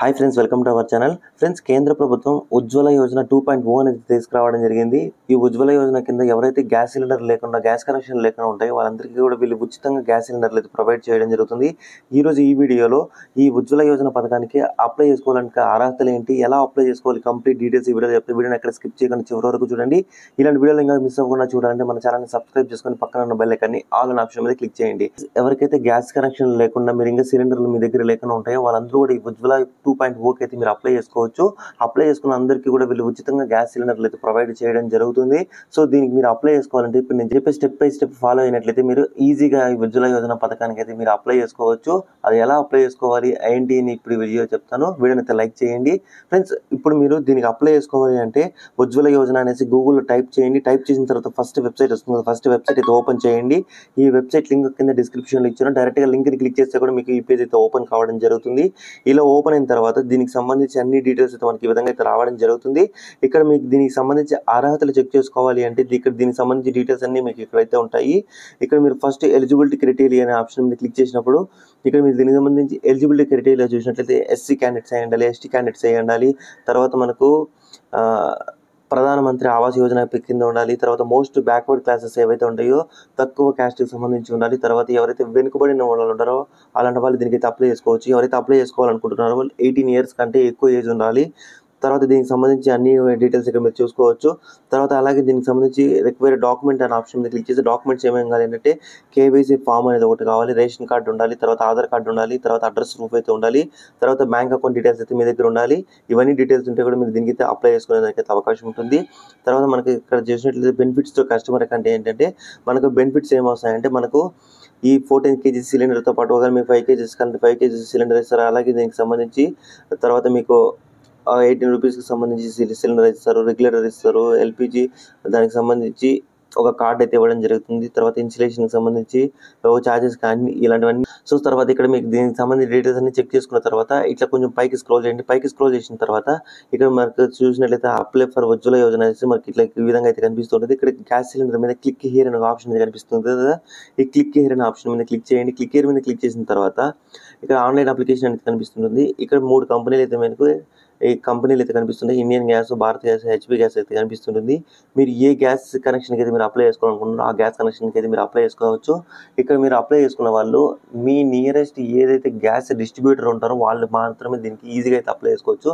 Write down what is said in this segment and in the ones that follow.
Hi friends, welcome to our channel. Friends, కేంద్ర ప్రభుత్వం ఉజ్వల యోజన 2.0 అనేది తీసుకురావడం జరిగింది. ఈ ఉజ్వల యోజన కింద ఎవరైతే గ్యాస్ సిలిండర్ లేకుండా, గ్యాస్ కనెక్షన్ లేకుండా ఉంటాయో వాళ్ళందరికీ కూడా వీళ్ళు ఉచితంగా గ్యాస్ సిలిండర్లు అయితే ప్రొవైడ్ చేయడం జరుగుతుంది. ఈరోజు ఈ వీడియోలో ఈ ఉజ్వల యోజన పథకానికి అప్లై చేసుకోవాలంటే అర్హతలు ఏంటి, ఎలా అప్లై చేసుకోవాలి, కంప్లీట్ డీటెయిల్స్ ఈ వీడియో చెప్తే వీడియోని ఎక్కడ స్కిప్ చేయకుండా చివరి వరకు చూడండి. ఇలాంటి వీడియోలు ఇంకా మిస్ అవ్వకుండా చూడాలంటే మన ఛానల్ని సబ్స్క్రైబ్ చేసుకొని పక్కన ఉన్న బెల్ ఐకాన్ని ఆల్ అనే ఆప్షన్ మీద క్లిక్ చేయండి. ఎవరికైతే గ్యాస్ కనెక్షన్ లేకుండా, మీరు ఇంకా సిలిండర్లు మీ దగ్గర లేకుండా ఉంటాయో వాళ్ళందరూ కూడా ఈ ఉజ్వల 2.0 అయితే మీరు అప్లై చేసుకోవచ్చు. అప్లై చేసుకున్న అందరికీ కూడా వీళ్ళు ఉచితంగా గ్యాస్ సిలిండర్లు అయితే ప్రొవైడ్ చేయడం జరుగుతుంది. సో దీనికి మీరు అప్లై చేసుకోవాలంటే ఇప్పుడు నేను చెప్పే స్టెప్ బై స్టెప్ ఫాలో అయినట్లయితే మీరు ఈజీగా ఈ ఉజ్వల యోజన పథకానికి అయితే మీరు అప్లై చేసుకోవచ్చు. అది ఎలా అప్లై చేసుకోవాలి ఏంటి అని ఇప్పుడు వీడియో చెప్తాను. వీడియోని అయితే లైక్ చేయండి. ఫ్రెండ్స్, ఇప్పుడు మీరు దీనికి అప్లై చేసుకోవాలి అంటే ఉజ్వల యోజన అనేసి గూగుల్లో టైప్ చేయండి. టైప్ చేసిన తర్వాత ఫస్ట్ వెబ్సైట్ వస్తుంది. ఫస్ట్ వెబ్సైట్ అయితే ఓపెన్ చేయండి. ఈ వెబ్సైట్ లింక్ కింద డిస్క్రిప్షన్లో ఇచ్చాను. డైరెక్ట్గా లింక్ని క్లిక్ చేస్తే కూడా మీకు ఈ పేజ్ అయితే ఓపెన్ కావడం జరుగుతుంది. ఇలా ఓపెన్ అయిన తర్వాత దీనికి సంబంధించి అన్ని డీటెయిల్స్ అయితే మనకి ఈ విధంగా అయితే రావడం జరుగుతుంది. ఇక్కడ మీకు దీనికి సంబంధించి అర్హతలు చెక్ చేసుకోవాలి అంటే ఇక్కడ దీనికి సంబంధించి డీటెయిల్స్ అన్ని మీకు ఇక్కడైతే ఉంటాయి. ఇక్కడ మీరు ఫస్ట్ ఎలిజిబిలిటీ క్రైటీరియా అనే ఆప్షన్ మీద క్లిక్ చేసినప్పుడు ఇక్కడ మీరు దీనికి సంబంధించి ఎలిజిబిలిటీ క్రైటీరియా చూసినట్లయితే ఎస్సీ క్యాండిడేట్స్ అయి ఉండాలి, ఎస్టీ క్యాండిడేట్స్ అయి ఉండాలి, తర్వాత మనకు ప్రధానమంత్రి ఆవాస్ యోజన కింద ఉండాలి, తర్వాత మోస్ట్ బ్యాక్వర్డ్ క్లాసెస్ ఏవైతే ఉంటాయో తక్కువ క్యాస్ట్కి సంబంధించి ఉండాలి, తర్వాత ఎవరైతే వెనుకబడిన వాళ్ళు ఉంటారో అలాంటి వాళ్ళు దీనికైతే అప్లై చేసుకోవచ్చు. ఎవరైతే అప్లై చేసుకోవాలనుకుంటున్నారో వాళ్ళు 18 years కంటే ఎక్కువ ఏజ్ ఉండాలి. తర్వాత దీనికి సంబంధించి అన్ని డీటెయిల్స్ ఇక్కడ మీరు చూసుకోవచ్చు. తర్వాత అలాగే దీనికి సంబంధించి రిక్వైర్డ్ డాక్యుమెంట్ అనే ఆప్షన్ మీద క్లిక్ చేసి డాక్యుమెంట్స్ ఏమేమి కావాలి అంటే కేవైసీ ఫామ్ అనేది ఒకటి కావాలి, రేషన్ కార్డు ఉండాలి, తర్వాత ఆధార్ కార్డు ఉండాలి, తర్వాత అడ్రస్ ప్రూఫ్ అయితే ఉండాలి, తర్వాత బ్యాంక్ అకౌంట్ డీటెయిల్స్ అయితే మీ దగ్గర ఉండాలి. ఇవన్నీ డీటెయిల్స్ ఉంటే కూడా మీరు దీనికి అయితే అప్లై చేసుకునేదానికి అయితే అవకాశం ఉంటుంది. తర్వాత మనకి ఇక్కడ చేసినట్లయితే బెనిఫిట్స్ తో కస్టమర్ అంటే ఏంటంటే మనకు బెనిఫిట్స్ ఏమొస్తాయంటే మనకు ఈ 14 kg సిలిండర్తో పాటు ఒకవేళ మీకు 5 kg కంటే 5 kg సిలిండర్ ఇస్తారు. అలాగే దీనికి సంబంధించి తర్వాత మీకు 18 రూపీస్కి సంబంధించి సిలిండర్ ఇస్తారు, రెగ్యులేటర్ ఇస్తారు, ఎల్పిజి దానికి సంబంధించి ఒక కార్డ్ అయితే ఇవ్వడం జరుగుతుంది. తర్వాత ఇన్సులేషన్కి సంబంధించి ఛార్జెస్ కానీ ఇలాంటివన్నీ. సో తర్వాత ఇక్కడ మీకు దీనికి సంబంధించిన డీటెయిల్స్ అన్ని చెక్ చేసుకున్న తర్వాత ఇట్లా కొంచెం పైకి స్క్రోల్ చేయండి. పైకి స్క్రోల్ చేసిన తర్వాత ఇక్కడ మనకు చూసినట్లయితే అప్లై ఫర్ ఉజ్వల యోజన అనేసి మనకి ఇట్లా ఈ విధంగా అయితే కనిపిస్తుంటుంది. ఇక్కడ గ్యాస్ సిలిండర్ మీద క్లిక్ హియర్ అనే ఆప్షన్ అయితే కనిపిస్తుంది కదా. ఈ క్లిక్ హియర్ అనే ఆప్షన్ మీద క్లిక్ చేయండి. క్లిక్ హియర్ మీద క్లిక్ చేసిన తర్వాత ఇక్కడ ఆన్లైన్ అప్లికేషన్ అనేది కనిపిస్తుంది. ఇక్కడ 3 కంపెనీలు అయితే మనకు ఈ కంపెనీలు అయితే కనిపిస్తుంది. Indian gas, Bharat gas, HP gas అయితే కనిపిస్తుంది. మీరు ఏ గ్యాస్ కనెక్షన్కి అయితే మీరు అప్లై చేసుకోవాలనుకుంటున్నారో ఆ గ్యాస్ కనెక్షన్కి అయితే మీరు అప్లై చేసుకోవచ్చు. ఇక్కడ మీరు అప్లై చేసుకున్న వాళ్ళు మీ నియరెస్ట్ ఏదైతే గ్యాస్ డిస్ట్రిబ్యూటర్ ఉంటారో వాళ్ళు మాత్రమే దీనికి ఈజీగా అయితే అప్లై చేసుకోవచ్చు.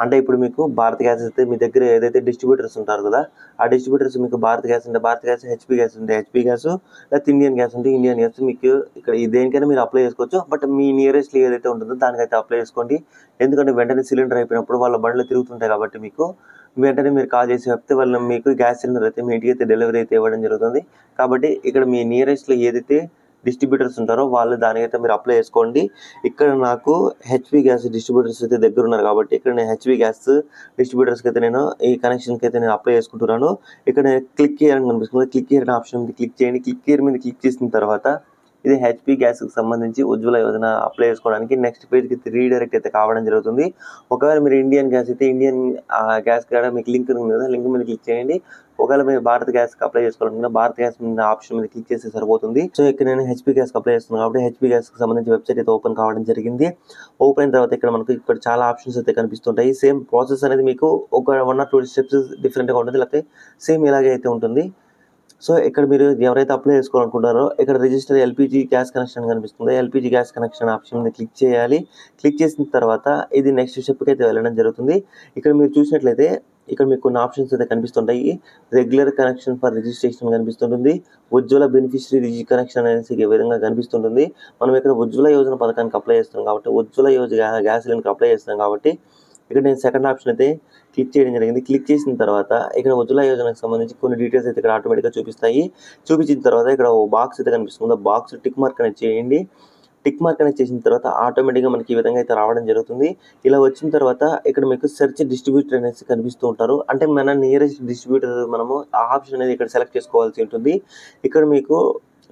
అంటే ఇప్పుడు మీకు భారత్ గ్యాస్ అయితే మీ దగ్గర ఏదైతే డిస్ట్రిబ్యూటర్స్ ఉంటారు కదా, ఆ డిస్ట్రిబ్యూటర్స్ మీకు భారత్ గ్యాస్ ఉంటే భారత్ గ్యాస్, హెచ్పి గ్యాస్ ఉంటే హెచ్పి గ్యాస్, లేకపోతే ఇండియన్ గ్యాస్ ఉంటే ఇండియన్ గ్యాస్ మీకు ఇక్కడ దేనికైనా మీరు అప్లై చేసుకోవచ్చు. బట్ మీ నియరెస్ట్ ఏదైతే ఉంటుందో దానికైతే అప్లై చేసుకోండి. ఎందుకంటే వెంటనే సిలిండర్ అయిపోయినప్పుడు వాళ్ళ బండ్లు తిరుగుతుంటాయి కాబట్టి మీకు వెంటనే మీరు కాల్ చేసి చెప్తే వాళ్ళు మీకు గ్యాస్ సిలిండర్ అయితే మీ ఇంటికి అయితే డెలివరీ అయితే ఇవ్వడం జరుగుతుంది. కాబట్టి ఇక్కడ మీ నియరెస్ట్లో ఏదైతే డిస్ట్రిబ్యూటర్స్ ఉంటారో వాళ్ళు దానికైతే మీరు అప్లై చేసుకోండి. ఇక్కడ నాకు హెచ్పి గ్యాస్ డిస్ట్రిబ్యూటర్స్ అయితే దగ్గర ఉన్నారు కాబట్టి ఇక్కడ నేను హెచ్పి గ్యాస్ డిస్ట్రిబ్యూటర్స్కి అయితే నేను ఈ కనెక్షన్కి అయితే నేను అప్లై చేసుకుంటున్నాను. ఇక్కడ క్లిక్ హియర్ అని కనిపిస్తుంది. క్లిక్ హియర్ అనే ఆప్షన్ మీద క్లిక్ చేయండి. క్లిక్ హియర్ మీద క్లిక్ చేసిన తర్వాత ఇది హెచ్పి గ్యాస్కి సంబంధించి ఉజ్వల యోజన అప్లై చేసుకోవడానికి నెక్స్ట్ పేజ్కి రీడైరెక్ట్ అయితే కావడం జరుగుతుంది. ఒకవేళ మీరు ఇండియన్ గ్యాస్ అయితే ఇండియన్ గ్యాస్ కాడ మీకు లింక్ ఉంది కదా, లింక్ మీద క్లిక్ చేయండి. ఒకవేళ మీరు భారత్ గ్యాస్కి అప్లై చేసుకోవాలనుకున్నా భారత్ గ్యాస్ మీద ఆప్షన్ మీద క్లిక్ చేస్తే సరిపోతుంది. సో ఇక్కడ నేను హెచ్పి గ్యాస్కి అప్లై చేస్తున్నాను కాబట్టి హెచ్పి గ్యాస్కి సంబంధించి వెబ్సైట్ అయితే ఓపెన్ కావడం జరిగింది. ఓపెన్ అయిన తర్వాత ఇక్కడ మనకు ఇక్కడ చాలా ఆప్షన్స్ అయితే కనిపిస్తుంటాయి. సేమ్ ప్రాసెస్ అనేది మీకు ఒక 1 or 2 స్టెప్స్ డిఫరెంట్గా ఉంటుంది, లేకపోతే సేమ్ ఇలాగే అయితే ఉంటుంది. సో ఇక్కడ మీరు ఎవరైతే అప్లై చేసుకోవాలనుకుంటారో ఇక్కడ రిజిస్టర్ ఎల్పిజి గ్యాస్ కనెక్షన్ కనిపిస్తుంది. ఎల్పిజి గ్యాస్ కనెక్షన్ ఆప్షన్ మీద క్లిక్ చేయాలి. క్లిక్ చేసిన తర్వాత ఇది నెక్స్ట్ స్టెప్కి అయితే వెళ్ళడం జరుగుతుంది. ఇక్కడ మీరు చూసినట్లయితే ఇక్కడ మీకు కొన్ని ఆప్షన్స్ అయితే కనిపిస్తుంటాయి. రెగ్యులర్ కనెక్షన్ ఫర్ రిజిస్ట్రేషన్ కనిపిస్తుంటుంది. ఉజ్వల బెనిఫిషరీ కనెక్షన్ అనేసి ఈ విధంగా కనిపిస్తుంటుంది. మనం ఇక్కడ ఉజ్వల యోజన పథకానికి అప్లై చేస్తాం కాబట్టి ఉజ్వల యోజన గ్యాస్ సిలిండర్కి అప్లై చేస్తాం కాబట్టి ఇక్కడ నేను సెకండ్ ఆప్షన్ అయితే క్లిక్ చేయడం జరిగింది. క్లిక్ చేసిన తర్వాత ఇక్కడ ఉజ్వల యోజనకు సంబంధించి కొన్ని డీటెయిల్స్ అయితే ఇక్కడ ఆటోమేటిక్గా చూపిస్తాయి. చూపించిన తర్వాత ఇక్కడ ఓ బాక్స్ అయితే కనిపిస్తుంది. ఆ బాక్స్ టిక్ మార్క్ అనేది చేయండి. టిక్ మార్క్ అనేది చేసిన తర్వాత ఆటోమేటిక్గా మనకి ఈ విధంగా అయితే రావడం జరుగుతుంది. ఇలా వచ్చిన తర్వాత ఇక్కడ మీకు సెర్చ్ డిస్ట్రిబ్యూటర్ అనేసి కనిపిస్తూ ఉంటారు. అంటే మన నియరెస్ట్ డిస్ట్రిబ్యూటర్ మనము ఆ ఆప్షన్ అనేది ఇక్కడ సెలెక్ట్ చేసుకోవాల్సి ఉంటుంది. ఇక్కడ మీకు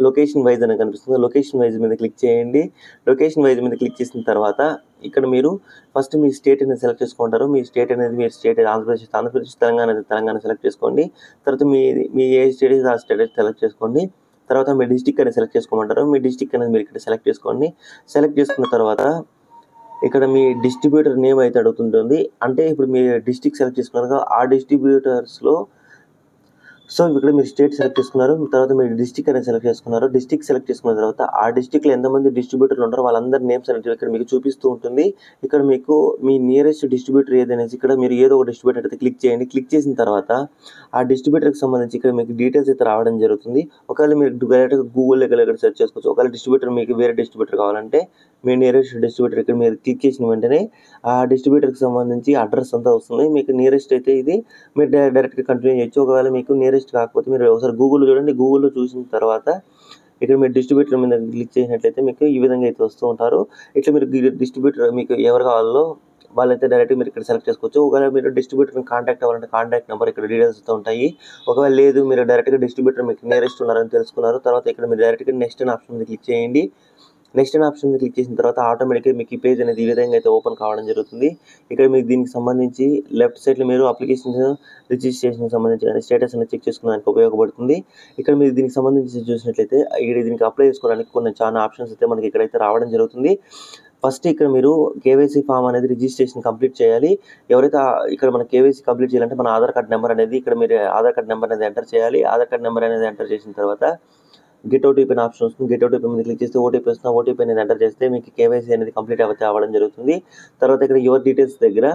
లొకేషన్ వైజ్ అనేది కనిపిస్తుంది. లొకేషన్ వైజ్ మీద క్లిక్ చేయండి. లొకేషన్ వైజ్ మీద క్లిక్ చేసిన తర్వాత ఇక్కడ మీరు ఫస్ట్ మీ స్టేట్ అనేది సెలెక్ట్ చేసుకుంటారు. మీ స్టేట్ అనేది మీ స్టేట్ ఆంధ్రప్రదేశ్, తెలంగాణ సెలెక్ట్ చేసుకోండి. తర్వాత మీ ఏ స్టేట్ ఆ స్టేట్ సెలెక్ట్ చేసుకోండి. తర్వాత మీ డిస్టిక్ అనేది సెలెక్ట్ చేసుకోమంటారు. మీ డిస్టిక్ అనేది మీరు ఇక్కడ సెలెక్ట్ చేసుకోండి. సెలెక్ట్ చేసుకున్న తర్వాత ఇక్కడ మీ డిస్ట్రిబ్యూటర్ నేమ్ అయితే అడుగుతుంటుంది. అంటే ఇప్పుడు మీ డిస్ట్రిక్ట్ సెలెక్ట్ చేసుకున్నారు కదా, ఆ డిస్ట్రిబ్యూటర్స్‌లో సో, ఇక్కడ మీరు స్టేట్ సెలెక్ట్ చేసుకున్నారు. తర్వాత మీరు డిస్ట్రిక్ట్ అనేది సెలెక్ట్ చేసుకున్నారు. డిస్ట్రిక్ట్ సెలెక్ట్ చేసుకున్న తర్వాత ఆ డిస్ట్రిక్ట్‌లో ఎంతమంది డిస్ట్రిబ్యూటర్లు ఉంటారో వాళ్ళందరి నేమ్స్ అనేవి ఇక్కడ మీకు చూపిస్తూ ఉంటుంది. ఇక్కడ మీకు మీ నియరెస్ట్ డిస్ట్రిబ్యూటర్ ఏదనేసి ఇక్కడ మీరు ఏదో ఒక డిస్ట్రిబ్యూటర్ అయితే క్లిక్ చేయండి. క్లిక్ చేసిన తర్వాత ఆ డిస్ట్రిబ్యూటర్‌కి సంబంధించి ఇక్కడ మీకు డీటెయిల్స్ అయితే రావడం జరుగుతుంది. ఒకవేళ మీరు డైరెక్ట్‌గా గూగుల్‌లో ఇక్కడ సెర్చ్ చేసుకోవచ్చు. ఒకవేళ డిస్ట్రిబ్యూటర్ మీకు వేరే డిస్ట్రిబ్యూటర్ కావాలంటే మీ నియరెస్ట్ డిస్ట్రిబ్యూటర్ ఇక్కడ మీరు క్లిక్ చేసిన వెంటనే ఆ డిస్ట్రిబ్యూటర్‌కి సంబంధించి అడ్రస్ అంతా వస్తుంది. మీకు నియరెస్ట్ అయితే ఇది మీరు డైరెక్ట్‌గా కంటిన్యూ చేయొచ్చు. ఒకవేళ మీకు నియరెస్ట్ కాకపోతే మీరు ఒకసారి గూగుల్‌లో చూడండి. గూగుల్‌లో చూసిన తర్వాత ఇక్కడ మీరు డిస్ట్రిబ్యూటర్ మీద క్లిక్ చేసినట్లయితే మీకు ఈ విధంగా అయితే వస్తూ ఉంటారు. ఇట్లా మీరు డిస్ట్రిబ్యూటర్ మీకు ఎవరు కావాలో వాళ్ళైతే డైరెక్ట్‌గా మీరు ఇక్కడ సెలెక్ట్ చేసుకోవచ్చు. ఒకవేళ మీరు డిస్ట్రిబ్యూటర్‌ని కాంటాక్ట్ అవ్వాలంటే కాంటాక్ట్ నెంబర్ ఇక్కడ డీటెయిల్స్‌తో ఉంటాయి. ఒకవేళ లేదు మీరు డైరెక్ట్‌గా డిస్ట్రిబ్యూటర్ మీకు నియరెస్ట్ ఉన్నారని తెలుసుకున్నారు. తర్వాత ఇక్కడ మీరు డైరెక్ట్‌గా నెక్స్ట్ అనే ఆప్షన్ మీద క్లిక్ చేయండి. నెక్స్ట్ అనే ఆప్షన్ మీద క్లిక్ చేసిన తర్వాత ఆటోమేటిక్‌గా మీకు ఈ పేజ్ అనేది ఈ విధంగా అయితే ఓపెన్ కావడం జరుగుతుంది. ఇక్కడ మీకు దీనికి సంబంధించి లెఫ్ట్ సైడ్‌లో మీరు అప్లికేషన్స్ రిజిస్ట్రేషన్‌కి సంబంధించి కానీ స్టేటస్ అనేది చెక్ చేసుకోవడానికి ఉపయోగపడుతుంది. ఇక్కడ మీరు దీనికి సంబంధించి చూసినట్లయితే ఇక్కడ దీనికి అప్లై చేసుకోవడానికి కొన్ని చాలా ఆప్షన్స్ అయితే మనకి ఇక్కడైతే రావడం జరుగుతుంది. ఫస్ట్ ఇక్కడ మీరు కేవైసీ ఫామ్ అనేది రిజిస్ట్రేషన్ కంప్లీట్ చేయాలి. ఎవరైతే ఇక్కడ మన కేవైసీ కంప్లీట్ చేయాలంటే మన ఆధార్ కార్డ్ నెంబర్ అనేది ఇక్కడ మీరు ఆధార్ కార్డ్ నెంబర్ అనేది ఎంటర్ చేయాలి. ఆధార్ కార్డ్ నెంబర్ అనేది ఎంటర్ చేసిన తర్వాత గెట్ ఓటీపీ అనే ఆప్షన్ వస్తుంది. గెట్ ఓటీపీ మీద క్లిక్ చేస్తే ఓటీపీ వస్తుంది. ఓటీపీ అనేది ఎంటర్ చేస్తే మీకు కేవైసీ అనేది కంప్లీట్ అవ్వడం జరుగుతుంది. తర్వాత ఇక్కడ యువర్ డీటెయిల్స్ దగ్గర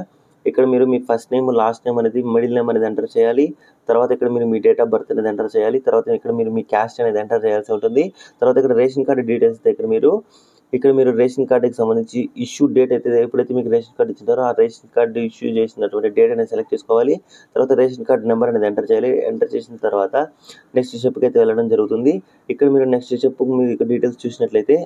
ఇక్కడ మీరు మీ ఫస్ట్ నేమ్, లాస్ట్ నేమ్ అనేది, మిడిల్ నేమ్ అనేది ఎంటర్ చేయాలి. తర్వాత ఇక్కడ మీరు మీ డేట్ ఆఫ్ బర్త్ అనేది ఎంటర్ చేయాలి. తర్వాత ఇక్కడ మీరు మీ క్యాస్ట్ అనేది ఎంటర్ చేయాల్సి ఉంటుంది. తర్వాత ఇక్కడ రేషన్ కార్డు డీటెయిల్స్ దగ్గర ఇక్కడ మీరు రేషన్ కార్డుకి సంబంధించి ఇష్యూ డేట్ అయితే ఎప్పుడైతే మీకు రేషన్ కార్డు ఇచ్చింటారో ఆ రేషన్ కార్డు ఇష్యూ చేసినటువంటి డేట్ అనేది సెలెక్ట్ చేసుకోవాలి. తర్వాత రేషన్ కార్డు నెంబర్ అనేది ఎంటర్ చేయాలి. ఎంటర్ చేసిన తర్వాత నెక్స్ట్ స్టెప్కి అయితే వెళ్ళడం జరుగుతుంది. ఇక్కడ మీరు నెక్స్ట్ స్టెప్ మీరు ఇక్కడ డీటెయిల్స్ చూసినట్లయితే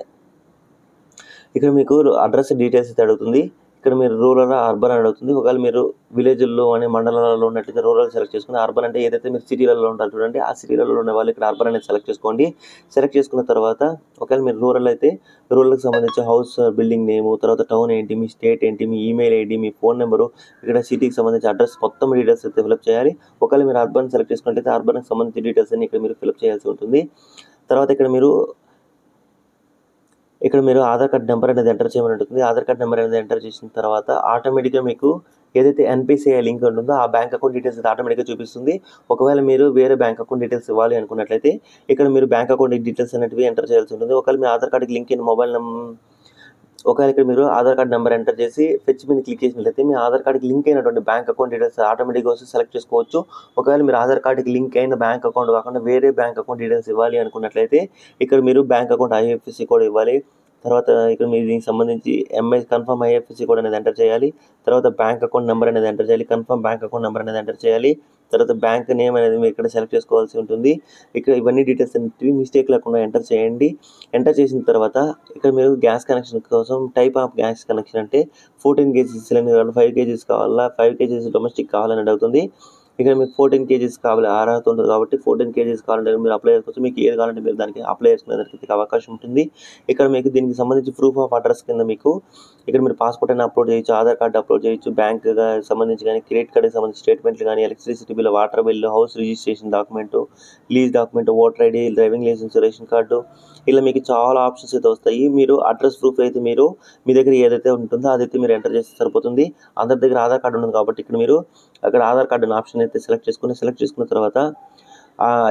ఇక్కడ మీకు అడ్రస్ డీటెయిల్స్ అయితే అడుగుతుంది. ఇక్కడ మీరు రూరల్, అర్బన్ అని అడుగుతుంది. ఒకవేళ మీరు విలేజ్‌లో అనే మండలాలలో ఉన్నట్లయితే రూరల్ సెలెక్ట్ చేసుకొని, అర్బన్ అంటే ఏదైతే మీరు సిటీలలో ఉంటారో చూడండి ఆ సిటీలలో ఉన్న వాళ్ళు ఇక్కడ అర్బన్ అనేది సెలెక్ట్ చేసుకోండి. సెలెక్ట్ చేసుకున్న తర్వాత ఒకవేళ మీరు రూరల్ అయితే రూరల్‌కి సంబంధించి హౌస్ బిల్డింగ్ నేము, తర్వాత టౌన్ ఏంటి, మీ స్టేట్ ఏంటి, మీ ఈమెయిల్ ఐడి, మీ ఫోన్ నెంబరు, ఇక్కడ సిటీకి సంబంధించి అడ్రస్ మొత్తం డీటెయిల్స్ అయితే ఫిలప్ చేయాలి. ఒకవేళ మీరు అర్బన్ సెలెక్ట్ చేసుకున్నట్లయితే అర్బన్‌కి సంబంధించి డీటెయిల్స్ అన్ని ఇక్కడ మీరు ఫిలప్ చేయాల్సి ఉంటుంది. తర్వాత ఇక్కడ మీరు ఆధార్ కార్డ్ నెంబర్ అనేది ఎంటర్ చేయమని ఉంటుంది. ఆధార్ కార్డ్ నెంబర్ అనేది ఎంటర్ చేసిన తర్వాత ఆటోమేటిక్‌గా మీకు ఏదైతే ఎన్‌పిసిఐ లింక్ ఉంటుందో ఆ బ్యాంక్ అకౌంట్ డీటెయిల్స్ అయితే ఆటోమేటిక్‌గా చూపిస్తుంది. ఒకవేళ మీరు వేరే బ్యాంక్ అకౌంట్ డీటెయిల్స్ ఇవ్వాలి అనుకున్నట్లయితే ఇక్కడ మీరు బ్యాంక్ అకౌంట్ డీటెయిల్స్ అనేటివి ఎంటర్ చేయాల్సి ఉంటుంది. ఒకవేళ మీ ఆధార్ కార్డ్‌కి లింక్ అయిన ఒకవేళ ఇక్కడ మీరు ఆధార్ కార్డ్ నెంబర్ ఎంటర్ చేసి ఫెచ్ మీద క్లిక్ చేసినట్లయితే మీ ఆధార్ కార్డ్‌కి లింక్ అయినటువంటి బ్యాంక్ అకౌంట్ డీటెయిల్స్ ఆటోమేటిక్‌గా వస్తే సెలెక్ట్ చేసుకోవచ్చు. ఒకవేళ మీరు ఆధార్ కార్డ్‌కి లింక్ అయిన బ్యాంక్ అకౌంట్ కాకుండా వేరే బ్యాంక్ అకౌంట్ డీటెయిల్స్ ఇవ్వాలి అనుకున్నట్లయితే ఇక్కడ మీరు బ్యాంక్ అకౌంట్ ఐఎఫ్ఎస్‌సి కోడ్ ఇవ్వాలి. తర్వాత ఇక్కడ మీరు దీనికి సంబంధించి కన్ఫర్మ్ ఐఎఫ్ఎస్‌సి కోడ్ అనేది ఎంటర్ చేయాలి. తర్వాత బ్యాంక్ అకౌంట్ నెంబర్ అనేది ఎంటర్ చేయాలి. కన్ఫర్మ్ బ్యాంక్ అకౌంట్ నెంబర్ అనేది ఎంటర్ చేయాలి. తర్వాత బ్యాంక్ నేమ్ అనేది మీరు ఇక్కడ సెలెక్ట్ చేసుకోవాల్సి ఉంటుంది. ఇక్కడ ఇవన్నీ డీటెయిల్స్ అనేవి మిస్టేక్ లేకుండా ఎంటర్ చేయండి. ఎంటర్ చేసిన తర్వాత ఇక్కడ మీరు గ్యాస్ కనెక్షన్ కోసం టైప్ ఆఫ్ గ్యాస్ కనెక్షన్ అంటే 14 కేజీస్ సిలిండర్ కావాలి, 5 కేజీస్ కావాలా, 5 కేజీస్ డొమెస్టిక్ కావాలని అడుగుతుంది. ఇక్కడ మీకు 14 కేజీస్ కావాలి అర్హత ఉంటుంది కాబట్టి 14 కేజీస్ కావాలంటే మీరు అప్లై చేసుకోవచ్చు. మీకు ఏది కావాలంటే మీరు దానికి అప్లై చేసుకునేదానికి అవకాశం ఉంటుంది. ఇక్కడ మీకు దీనికి సంబంధించి ప్రూఫ్ ఆఫ్ అడ్రస్ కింద మీకు ఇక్కడ మీరు పాస్పోర్ట్ అయినా అప్లోడ్ చేయొచ్చు, ఆధార్ కార్డు అప్లోడ్ చేయొచ్చు, బ్యాంక్‌కి సంబంధించి కానీ, క్రెడిట్ కార్డ్‌కి సంబంధించి స్టేట్మెంట్లు కానీ, electricity bill, water bill, house registration document, lease document, voter ID, driving licence, ration card ఇలా మీకు చాలా ఆప్షన్స్ అయితే వస్తాయి. మీరు అడ్రస్ ప్రూఫ్ అయితే మీ దగ్గర ఏదైతే ఉంటుందో అదైతే మీరు ఎంటర్ చేస్తే సరిపోతుంది. అందరి దగ్గర ఆధార్ కార్డు ఉంటుంది కాబట్టి ఇక్కడ మీరు అక్కడ ఆధార్ కార్డు అనే ఆప్షన్ అయితే సెలెక్ట్ చేసుకున్న తర్వాత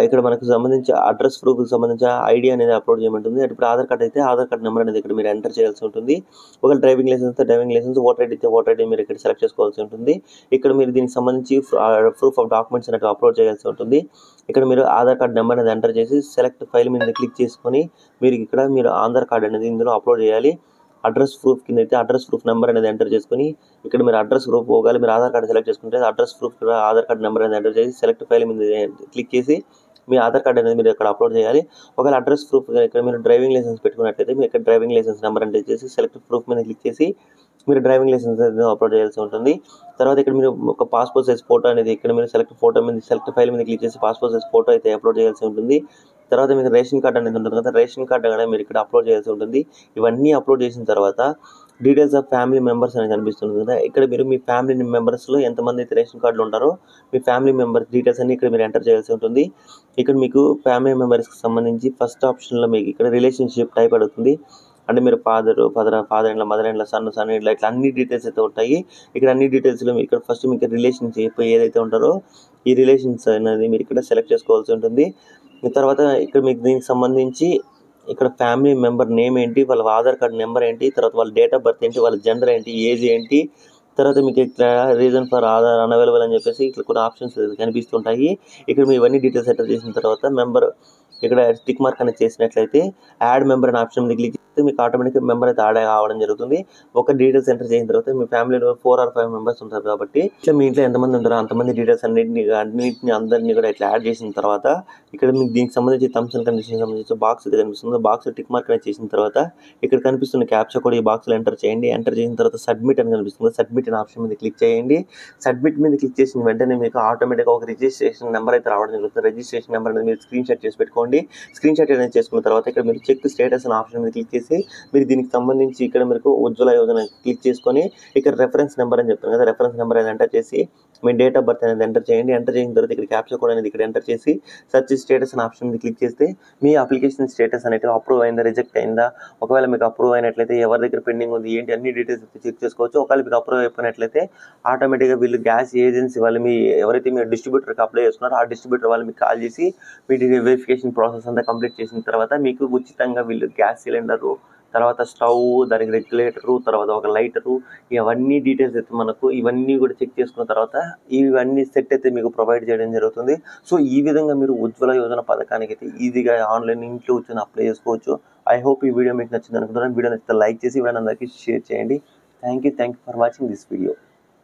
ఇక్కడ మనకు సంబంధించి అడ్రస్ ప్రూఫ్‌కి సంబంధించి ఐడీ అనేది అప్లోడ్ చేయమంటుంది. ఇప్పుడు ఆధార్ కార్డ్ అయితే ఆధార్ కార్డ్ నెంబర్ అనేది ఇక్కడ మీరు ఎంటర్ చేయాల్సి ఉంటుంది. ఒకవేళ డ్రైవింగ్ లైసెన్స్ అయితే డ్రైవింగ్ లైసెన్స్, ఓటర్ ఐడి అయితే ఓటర్ ఐడి మీరు ఇక్కడ సెలెక్ట్ చేసుకోవాల్సి ఉంటుంది. ఇక్కడ మీరు దీనికి సంబంధించి ప్రూఫ్ ఆఫ్ డాక్యుమెంట్స్ అనేవి అప్లోడ్ చేయాల్సి ఉంటుంది. ఇక్కడ మీరు ఆధార్ కార్డ్ నెంబర్ అనేది ఎంటర్ చేసి సెలెక్ట్ ఫైల్ మీద క్లిక్ చేసుకొని మీరు ఆధార్ కార్డ్ అనేది ఇందులో అప్లోడ్ చేయాలి. అడ్రస్ ప్రూఫ్ కింద అయితే అడ్రస్ ప్రూఫ్ నెంబర్ అనేది ఎంటర్ చేసుకొని ఇక్కడ మీరు అడ్రస్ ప్రూఫ్ ఒకవేళ మీరు ఆధార్ కార్డ్ సెలెక్ట్ చేసుకుంటే address proof Aadhaar card number అనేది ఎంటర్ చేసి సెలెక్ట్ ఫైల్ మీద క్లిక్ చేసి మీ ఆధార్ కార్డ్ అనేది మీరు ఇక్కడ అప్లోడ్ చేయాలి. ఒకవేళ అడ్రస్ ప్రూఫ్ ఇక్కడ మీరు డ్రైవింగ్ లైసెన్స్ పెట్టుకున్నట్లయితే మీరు ఇక్కడ డ్రైవింగ్ లైసెన్స్ నెంబర్ ఎంటర్ చేసి సెలెక్ట్ ప్రూఫ్ మీద క్లిక్ చేసి మీరు డ్రైవింగ్ లైసెన్స్ అనేది అప్లోడ్ చేయాల్సి ఉంటుంది. తర్వాత ఇక్కడ మీరు ఒక పాస్పోర్ట్ సైజ్ ఫోటో అనేది ఇక్కడ మీరు సెలెక్ట్ ఫైల్ మీద క్లిక్ చేసి పాస్పోర్ట్ సైజ్ ఫోటో అయితే అప్లోడ్ చేయాల్సి ఉంటుంది. తర్వాత మీకు రేషన్ కార్డ్ అనేది ఉంటుంది కదా, రేషన్ కార్డ్ అనేది మీరు ఇక్కడ అప్లోడ్ చేయాల్సి ఉంటుంది. ఇవన్నీ అప్లోడ్ చేసిన తర్వాత డీటెయిల్స్ ఆఫ్ ఫ్యామిలీ మెంబర్స్ అనేది కనిపిస్తుంది కదా, ఇక్కడ మీరు మీ ఫ్యామిలీ మెంబర్స్లో ఎంతమంది అయితే రేషన్ కార్డులు ఉంటారో మీ ఫ్యామిలీ మెంబర్స్ డీటెయిల్స్ అన్ని ఇక్కడ మీరు ఎంటర్ చేయాల్సి ఉంటుంది. ఇక్కడ మీకు ఫ్యామిలీ మెంబర్స్కి సంబంధించి ఫస్ట్ ఆప్షన్లో మీకు ఇక్కడ రిలేషన్షిప్ టైప్ అడుగుతుంది. అంటే మీరు father in-law, mother in-law, son in-law ఇట్లా అన్ని డీటెయిల్స్ అయితే ఉంటాయి. ఇక్కడ అన్ని డీటెయిల్స్లో ఇక్కడ ఫస్ట్ మీకు రిలేషన్షిప్ ఏదైతే ఉంటారో ఈ రిలేషన్స్ అనేది మీరు ఇక్కడ సెలెక్ట్ చేసుకోవాల్సి ఉంటుంది. తర్వాత ఇక్కడ మీకు దీనికి సంబంధించి ఇక్కడ ఫ్యామిలీ మెంబర్ నేమ్ ఏంటి, వాళ్ళ ఆధార్ కార్డ్ నెంబర్ ఏంటి, తర్వాత వాళ్ళ డేట్ ఆఫ్ బర్త్ ఏంటి, వాళ్ళ జెండర్ ఏంటి, ఏజ్ ఏంటి, తర్వాత మీకు ఇక్కడ రీజన్ ఫర్ ఆధార్ అన్అవైలబుల్ అని చెప్పేసి ఇక్కడ కొన్ని ఆప్షన్స్ కనిపిస్తుంటాయి. ఇక్కడ మీరు ఇవన్నీ డీటెయిల్స్ ఎంటర్ చేసిన తర్వాత మెంబర్ ఇక్కడ టిక్ మార్క్ అనేది చేసినట్లయితే యాడ్ మెంబర్ అనే ఆప్షన్ మీద క్లిక్ చేస్తే మీకు ఆటోమేటిక్గా మెంబర్ అయితే యాడ్ అవ్వడం జరుగుతుంది. ఒక డీటెయిల్స్ ఎంటర్ చేసిన తర్వాత మీ ఫ్యామిలీలో 4 or 5 మెంబర్స్ ఉంటారు కాబట్టి ఇట్లా మీ ఇంట్లో ఎంతమంది ఉంటారో అంతమంది డీటెయిల్స్ అందరినీ కూడా ఇట్లా యాడ్ చేసిన తర్వాత ఇక్కడ మీకు దీనికి సంబంధించి టర్మ్స్ అండ్ కండిషన్స్ సంబంధించి బాక్స్ అయితే కనిపిస్తుంది. బాక్స్ టిక్ మార్క్ అనేది చేసిన తర్వాత ఇక్కడ కనిపిస్తున్న క్యాప్చా కూడా ఈ బాక్స్లో ఎంటర్ చేయండి. ఎంటర్ చేసిన తర్వాత సబ్మిట్ అని కనిపిస్తుంది. సబ్మిట్ అనే ఆప్షన్ మీద క్లిక్ చేయండి. సబ్మిట్ మీద క్లిక్ చేసిన వెంటనే మీకు ఆటోమేటిక్గా ఒక రిజిస్ట్రేషన్ నెంబర్ అయితే రావడం జరుగుతుంది. రిజిస్ట్రేషన్ నెంబర్ అనేది మీరు స్క్రీన్ షాట్ చేసి పెట్టుకోండి. స్క్రీన్ షాట్ అనేది చేసుకున్న తర్వాత ఇక్కడ మీరు చెక్ స్టేటస్ అనే ఆప్షన్ మీద క్లిక్ చేసి మీరు దీనికి సంబంధించి ఇక్కడ మీకు ఉజ్వల యోజన క్లిక్ చేసుకొని ఇక్కడ రెఫరెన్స్ నెంబర్ అని చెప్తాను కదా, రెఫరెన్స్ నెంబర్ అనేది ఎంటర్ చేసి మీ డేట్ ఆఫ్ బర్త్ అనేది ఎంటర్ చేయండి. ఎంటర్ చేసిన తర్వాత ఇక్కడ క్యాప్చా కోడ్ అనేది ఇక్కడ ఎంటర్ చేసి సర్చ్ స్టేటస్ అనే ఆప్షన్ మీద క్లిక్ చేస్తే మీ అప్లికేషన్ స్టేటస్ అనేది అప్రూవ్ అయిందా, రిజెక్ట్ అయిందా, ఒకవేళ మీకు అప్రూవ్ అయినట్లయితే ఎవరి దగ్గర పెండింగ్ ఉంది ఏంటి అన్ని డీటెయిల్స్ చెక్ చేసుకోవచ్చు. ఒకవేళ మీకు అప్రూవ్ అయిపోయినట్లయితే ఆటోమేటిక్గా వీళ్ళు గ్యాస్ ఏజెన్సీ వాళ్ళు ఎవరైతే మీరు డిస్ట్రిబ్యూటర్కి అప్లై చేస్తున్నారో ఆ డిస్ట్రిబ్యూటర్ వాళ్ళు మీకు కాల్ చేసి మీ వెరిఫికేషన్ ప్రాసెస్ అంతా కంప్లీట్ చేసిన తర్వాత మీకు ఉచితంగా వీళ్ళు గ్యాస్ సిలిండరు, తర్వాత స్టవ్, దానికి రెగ్యులేటరు, తర్వాత ఒక లైటరు, ఇవన్నీ డీటెయిల్స్ అయితే మనకు ఇవన్నీ కూడా చెక్ చేసుకున్న తర్వాత ఇవన్నీ సెట్ అయితే మీకు ప్రొవైడ్ చేయడం జరుగుతుంది. సో ఈ విధంగా మీరు ఉజ్వల యోజన పథకానికి అయితే ఈజీగా ఆన్లైన్ ఇంట్లో కూర్చొని అప్లై చేసుకోవచ్చు. ఐ హోప్ ఈ వీడియో మీకు నచ్చింది అనుకుంటున్నాను. వీడియో నచ్చితే లైక్ చేసి వీడియో అందరికీ షేర్ చేయండి. Thank you for watching this video.